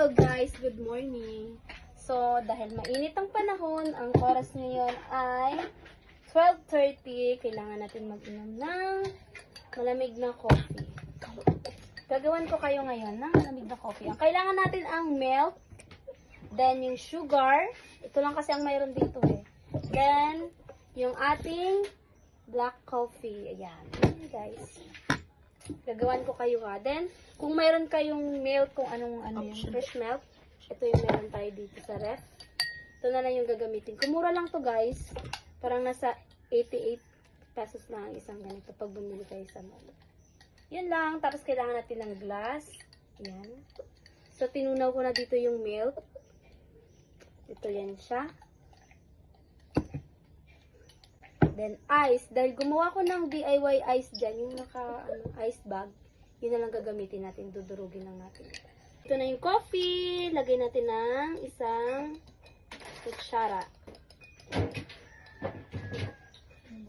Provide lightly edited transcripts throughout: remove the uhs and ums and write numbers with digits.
Hello guys, good morning. So, dahil mainit ang panahon, ang oras ngayon ay 12:30. Kailangan natin mag-inom ng malamig na coffee. Gagawan ko kayo ngayon ng malamig na coffee. Ang kailangan natin ang milk, then yung sugar. Ito lang kasi ang mayroon dito eh. Then, yung ating black coffee. Ayan. Ayan guys. Gagawan ko kayo ha. Then, kung mayroon kayong milk, kung anong yung fresh milk, ito yung meron tayo dito sa ref. Ito na lang yung gagamitin. Kumura lang to guys. Parang nasa 88 pesos lang ang isang ganito pag bumili kayo sa mall. Yun lang. Tapos kailangan natin ng glass. Ayan. So, tinunaw ko na dito yung milk. Ito yan siya. Then, ice. Dahil gumawa ko ng DIY ice dyan, yung ice bag, yun na lang gagamitin natin. Dudurugin lang natin. Ito na yung coffee. Lagay natin ng isang kutsara.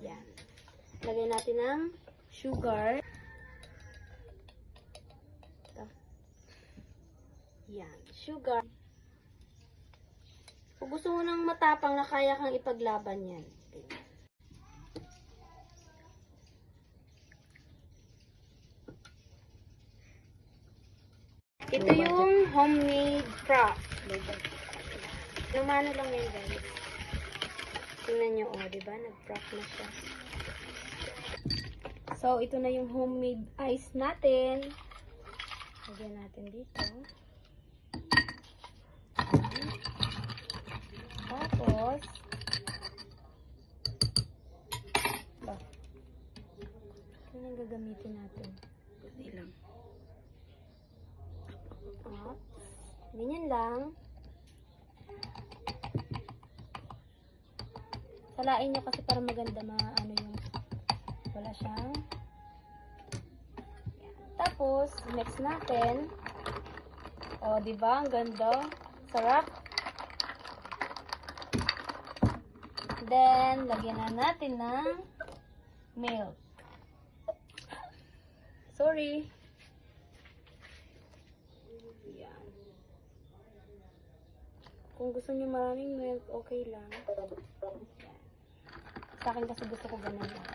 Yan. Lagay natin ng sugar. Ito. Yan. Sugar. Kung gusto mo nang matapang na kaya kang ipaglaban yan. Ito yung homemade froth. Lumano lang yan guys. Tingnan nyo, oh, diba? Nag-froth na siya. So, ito na yung homemade ice natin. Lagyan natin dito. Tapos, ito na yung gagamitin natin. Kunti lang. Ganyan lang. Salain nyo kasi para maganda yung wala siyang. Yan. Tapos, mix natin. O, diba? Ang ganda. Sarap. Then, lagyan na natin ng milk. Sorry. Yan. Kung gusto niyo maraming milk, okay lang. Yan. Sa akin kasi gusto ko ganun lang.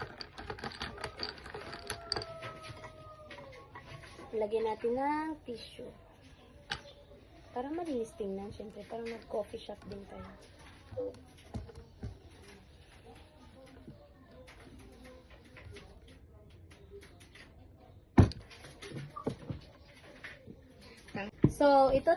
Lagyan natin ng tissue. Para malinis tingnan, syempre. Para mag-coffee shop din tayo. So, ito